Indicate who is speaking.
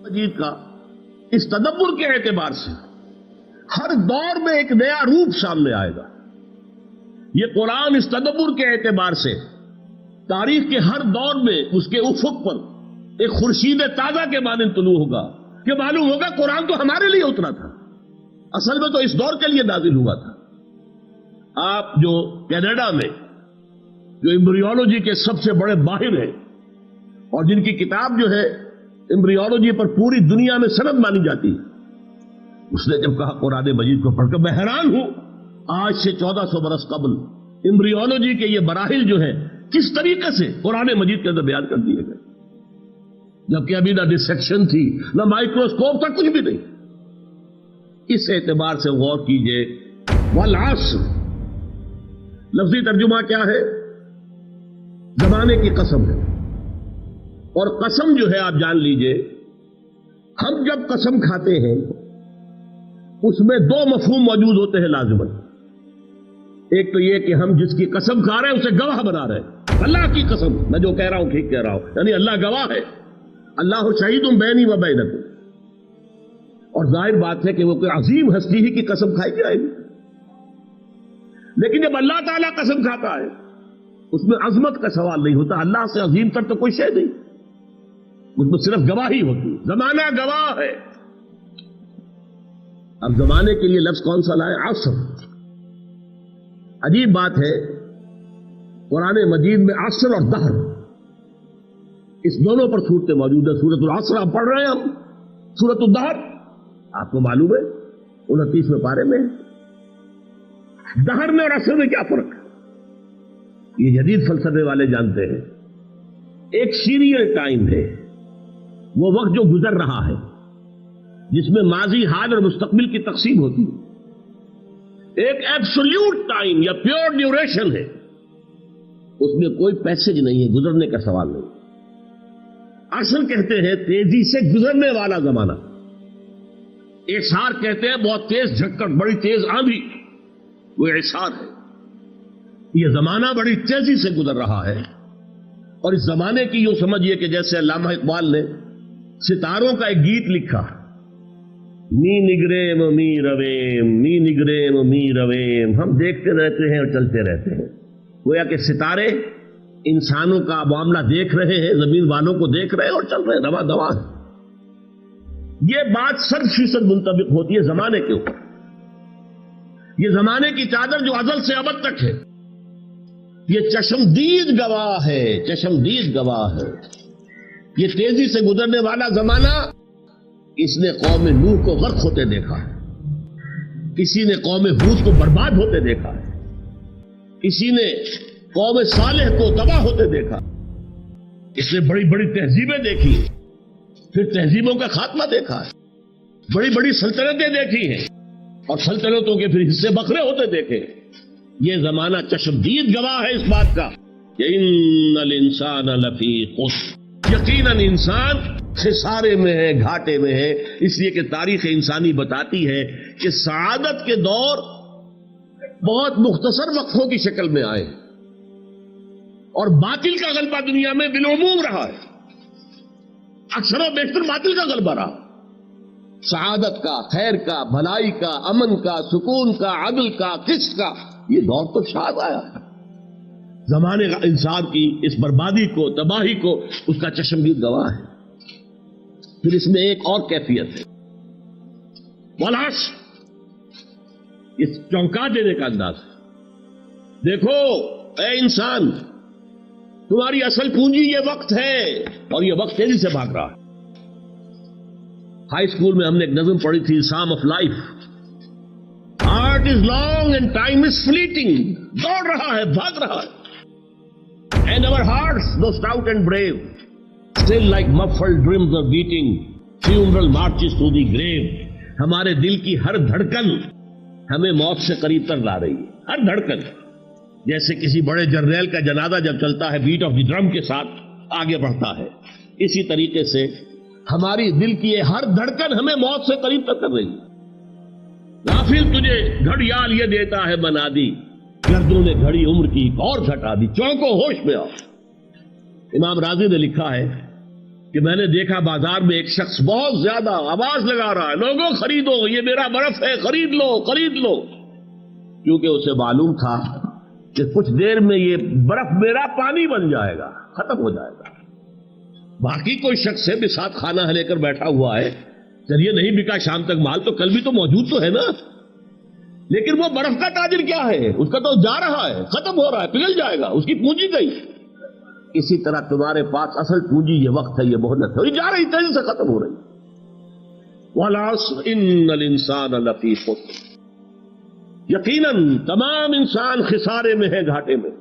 Speaker 1: مجید کا اس تدبر کے اعتبار سے ہر دور میں ایک نیا روپ سامنے آئے گا. یہ قرآن اس تدبر کے اعتبار سے تاریخ کے ہر دور میں اس کے افق پر ایک خورشید تازہ کے مانند طلوع ہوگا کہ معلوم ہوگا قرآن تو ہمارے لیے اترا تھا، اصل میں تو اس دور کے لیے نازل ہوا تھا. آپ جو کینیڈا میں جو ایمبریولوجی کے سب سے بڑے ماہر ہیں اور جن کی کتاب جو ہے ایمبریولوجی پر پوری دنیا میں سند مانی جاتی ہے، اس نے جب کہا قرآن مجید کو پڑھ کر میں حیران ہوں آج سے 1400 برس قبل ایمبریولوجی کے یہ مراحل جو ہیں کس طریقے سے قرآن مجید کے اندر بیان کر دیے گئے، جبکہ ابھی نہ ڈسیکشن تھی نہ مائکروسکوپ تھا، کچھ بھی نہیں. اس اعتبار سے غور کیجئے. والعصر لفظی ترجمہ کیا ہے؟ زمانے کی قسم ہے. اور قسم جو ہے آپ جان لیجئے، ہم جب قسم کھاتے ہیں اس میں دو مفہوم موجود ہوتے ہیں لازماً. ایک تو یہ کہ ہم جس کی قسم کھا رہے ہیں اسے گواہ بنا رہے ہیں. اللہ کی قسم، میں جو کہہ رہا ہوں ٹھیک کہہ رہا ہوں، یعنی اللہ گواہ ہے. اللہ شہید بینی و بینکم. اور ظاہر بات ہے کہ وہ کوئی عظیم ہستی ہی کی قسم کھائی جائے گی. لیکن جب اللہ تعالیٰ قسم کھاتا ہے اس میں عظمت کا سوال نہیں ہوتا. اللہ سے عظیم تر تو کوئی شے نہیں، اس میں صرف گواہی ہوتی ہے. زمانہ گواہ ہے. اب زمانے کے لیے لفظ کون سا لائے؟ عصر. عجیب بات ہے، قرآن مجید میں عصر اور دہر اس دونوں پر صورتیں موجود ہیں. سورۃ العصر آپ پڑھ رہے ہیں، ہم سورۃ الدہر آپ کو معلوم ہے 29ویں پارے میں. دہر میں اور عصر میں کیا فرق ہے؟ یہ جدید فلسفے والے جانتے ہیں. ایک سیریل ٹائم ہے، وہ وقت جو گزر رہا ہے جس میں ماضی، حال اور مستقبل کی تقسیم ہوتی ہے. ایک ایبسولوٹ ٹائم یا پیور ڈیوریشن ہے، اس میں کوئی پیسج نہیں ہے، گزرنے کا سوال نہیں. عصر کہتے ہیں تیزی سے گزرنے والا زمانہ. اعصار کہتے ہیں بہت تیز جھکڑ، بڑی تیز آندھی، وہ اعصار ہے. یہ زمانہ بڑی تیزی سے گزر رہا ہے. اور اس زمانے کی یوں سمجھیے کہ جیسے علامہ اقبال نے ستاروں کا ایک گیت لکھا، می نگریم می رویم، می نگریم می رویم، ہم دیکھتے رہتے ہیں اور چلتے رہتے ہیں. گویا کہ ستارے انسانوں کا معاملہ دیکھ رہے ہیں، زمین والوں کو دیکھ رہے ہیں اور چل رہے ہیں رواں دواں. یہ بات 100% منطبق ہوتی ہے زمانے کے اوپر. یہ زمانے کی چادر جو ازل سے ابد تک ہے، یہ چشمدید گواہ ہے، چشمدید گواہ ہے. یہ تیزی سے گزرنے والا زمانہ، اس نے قوم نوح کو غرق ہوتے دیکھا ہے، کسی نے قوم ہود کو برباد ہوتے دیکھا ہے، کسی نے قوم صالح کو تباہ ہوتے دیکھا. اس نے بڑی بڑی تہذیبیں دیکھی، پھر تہذیبوں کا خاتمہ دیکھا ہے. بڑی بڑی سلطنتیں دیکھی ہیں اور سلطنتوں کے پھر حصے بکھرے ہوتے دیکھے. یہ زمانہ چشمدید گواہ ہے اس بات کا کہ ان الانسان لفی خسر، یقیناً انسان خسارے میں ہے، گھاٹے میں ہے. اس لیے کہ تاریخ انسانی بتاتی ہے کہ سعادت کے دور بہت مختصر وقفوں کی شکل میں آئے اور باطل کا غلبہ دنیا میں بالعموم رہا ہے. اکثر و بیشتر باطل کا غلبہ رہا. سعادت کا، خیر کا، بھلائی کا، امن کا، سکون کا، عدل کا، قسط کا یہ دور تو شاد آیا ہے. زمانے کا انسان کی اس بربادی کو، تباہی کو اس کا چشمدید گواہ ہے. پھر اس میں ایک اور کیفیت ہے، والعصر، اس چونکا دینے کا انداز. دیکھو اے انسان، تمہاری اصل پونجی یہ وقت ہے اور یہ وقت تیزی سے بھاگ رہا ہے. ہائی اسکول میں ہم نے ایک نظم پڑھی تھی، سام of life. Heart is long and time is fleeting. دوڑ رہا ہے، بھاگ رہا ہے. And our hearts, though stout and brave, still like muffled drums are beating, funeral marches to the grave. ہمارے دل کی ہر دھڑکن ہمیں موت سے قریب تر لا رہی ہے. ہر دھڑکن جیسے کسی بڑے جرنیل کا جنازہ جب چلتا ہے بیٹ آف دی ڈرم کے ساتھ آگے بڑھتا ہے، اسی طریقے سے ہماری دل کی یہ ہر دھڑکن ہمیں موت سے قریب تر کر رہی ہے. غافل تجھے گھڑیال یہ دیتا ہے بنا دی، گردوں نے گھڑی عمر کی ایک اور گھٹا دی. چونکو ہوش میں آؤ. امام راضی نے لکھا ہے کہ میں نے دیکھا بازار میں ایک شخص بہت زیادہ آواز لگا رہا ہے، لوگوں خریدو، یہ میرا برف ہے، خرید لو خرید لو، کیونکہ اسے معلوم تھا کہ کچھ دیر میں یہ برف میرا پانی بن جائے گا، ختم ہو جائے گا۔ باقی کوئی شخص ہے بھی ساتھ کھانا لے کر بیٹھا ہوا ہے، چلیے نہیں بکا شام تک مال تو کل بھی تو موجود تو ہے نا، لیکن وہ برف کا تاجر کیا ہے، اس کا تو جا رہا ہے، ختم ہو رہا ہے، پگھل جائے گا، اس کی پونجی گئی۔ اسی طرح تمہارے پاس اصل پونجی یہ وقت ہے، یہ مہلت ہے، یہ جا رہی تیزی سے ختم ہو رہی۔ وَالْعَصْرِ إِنَّ الْإِنسَانَ لَفِي خُسْرٍ، یقیناً تمام انسان خسارے میں ہے، گھاٹے میں۔